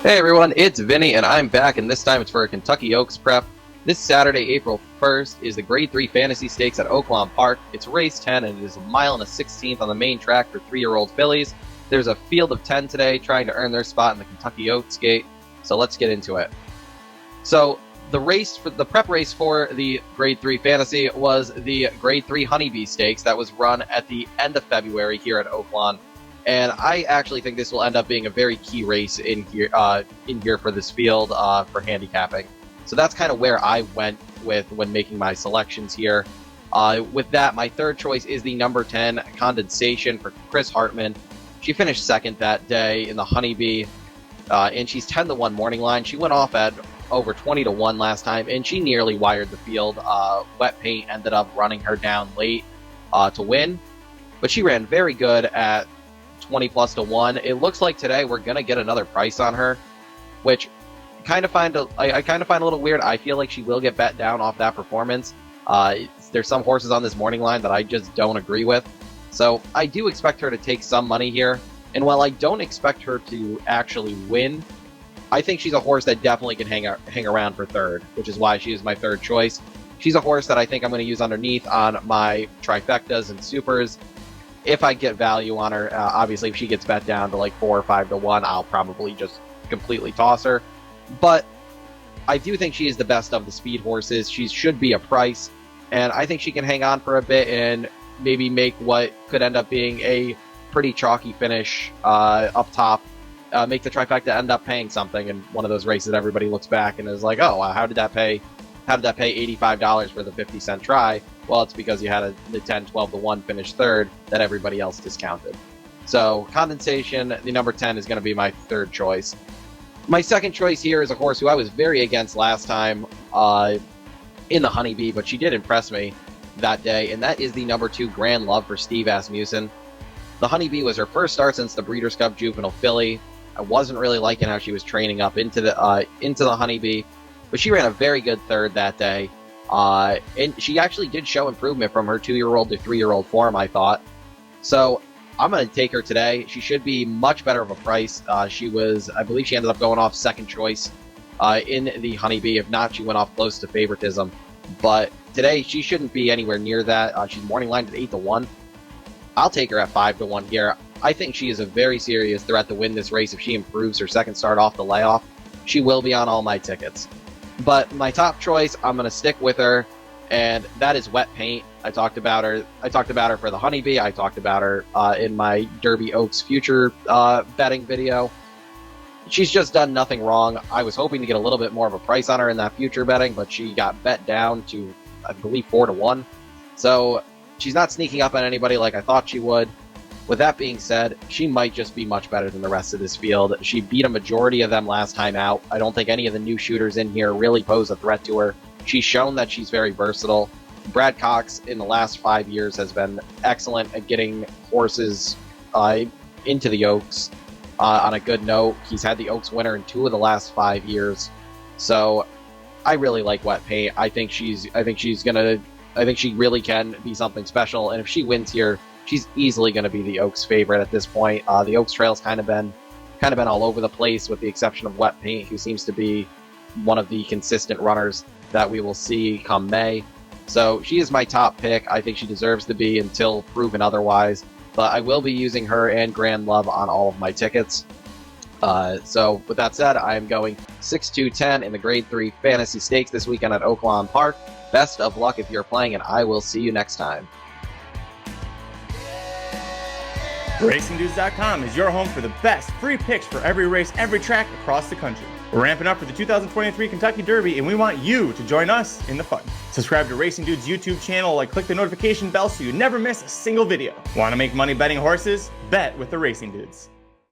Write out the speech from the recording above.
Hey everyone, it's Vinny, and I'm back, and this time it's for a Kentucky Oaks prep. This Saturday, April 1st, is the Grade 3 Fantasy Stakes at Oaklawn Park. It's race 10, and it is a mile and a 16th on the main track for 3-year-old fillies. There's a field of 10 today trying to earn their spot in the Kentucky Oaks gate, so let's get into it. So, the prep race for the Grade 3 Fantasy was the Grade 3 Honeybee Stakes that was run at the end of February here at Oaklawn. And I actually think this will end up being a very key race in here for this field for handicapping. So that's kind of where I went with when making my selections here. With that, my third choice is the number 10 Condensation for Chris Hartman. She finished second that day in the Honeybee, and she's 10-1 morning line. She went off at over 20-1 last time, and she nearly wired the field. Wet Paint ended up running her down late to win, but she ran very good at 20+1. It looks like today we're gonna get another price on her, which I kind of find a little weird. I feel like she will get bet down off that performance. There's some horses on this morning line that I just don't agree with, so I do expect her to take some money here. And while I don't expect her to actually win, I think she's a horse that definitely can hang around for third, which is why she is my third choice. She's a horse that I think I'm going to use underneath on my trifectas and supers. If I get value on her, obviously if she gets bet down to like 4 or 5-1, I'll probably just completely toss her. But I do think she is the best of the speed horses. She should be a price, and I think she can hang on for a bit and maybe make what could end up being a pretty chalky finish up top. Make the trifecta end up paying something in one of those races that everybody looks back and is like, oh, how did that pay $85 for the 50-cent try? Well, it's because you had the 10-12-1 finish third that everybody else discounted. So, Condensation, the number 10, is going to be my third choice. My second choice here is a horse who I was very against last time in the Honeybee, but she did impress me that day, and that is the number 2 Grand Love for Steve Asmussen. The Honeybee was her first start since the Breeders' Cup Juvenile filly. I wasn't really liking how she was training up into the Honeybee, but she ran a very good third that day. And she actually did show improvement from her 2-year-old to 3-year-old form, I thought. So I'm going to take her today. She should be much better of a price. I believe she ended up going off second choice in the Honeybee. If not, she went off close to favoritism. But today, she shouldn't be anywhere near that. She's morning lined at 8-1. I'll take her at 5-1 here. I think she is a very serious threat to win this race if she improves her second start off the layoff. She will be on all my tickets. But my top choice, I'm going to stick with her, and that is Wet Paint. I talked about her for the Honeybee. I talked about her in my Derby Oaks future betting video. She's just done nothing wrong. I was hoping to get a little bit more of a price on her in that future betting, but she got bet down to, I believe, 4-1. So she's not sneaking up on anybody like I thought she would. With that being said, she might just be much better than the rest of this field. She beat a majority of them last time out. I don't think any of the new shooters in here really pose a threat to her. She's shown that she's very versatile. Brad Cox, in the last 5 years, has been excellent at getting horses into the Oaks on a good note. He's had the Oaks winner in 2 of the last 5 years. So I really like Wet Paint. I think she really can be something special. And if she wins here, she's easily going to be the Oaks favorite at this point. The Oaks trail's kind of been all over the place, with the exception of Wet Paint, who seems to be one of the consistent runners that we will see come May. So she is my top pick. I think she deserves to be until proven otherwise. But I will be using her and Grand Love on all of my tickets. So with that said, I am going 6-2-10 in the Grade 3 Fantasy Stakes this weekend at Oaklawn Park. Best of luck if you're playing, and I will see you next time. RacingDudes.com is your home for the best free picks for every race, every track across the country. We're ramping up for the 2023 Kentucky Derby, and we want you to join us in the fun. Subscribe to Racing Dudes YouTube channel and click the notification bell so you never miss a single video. Want to make money betting horses? Bet with the Racing Dudes.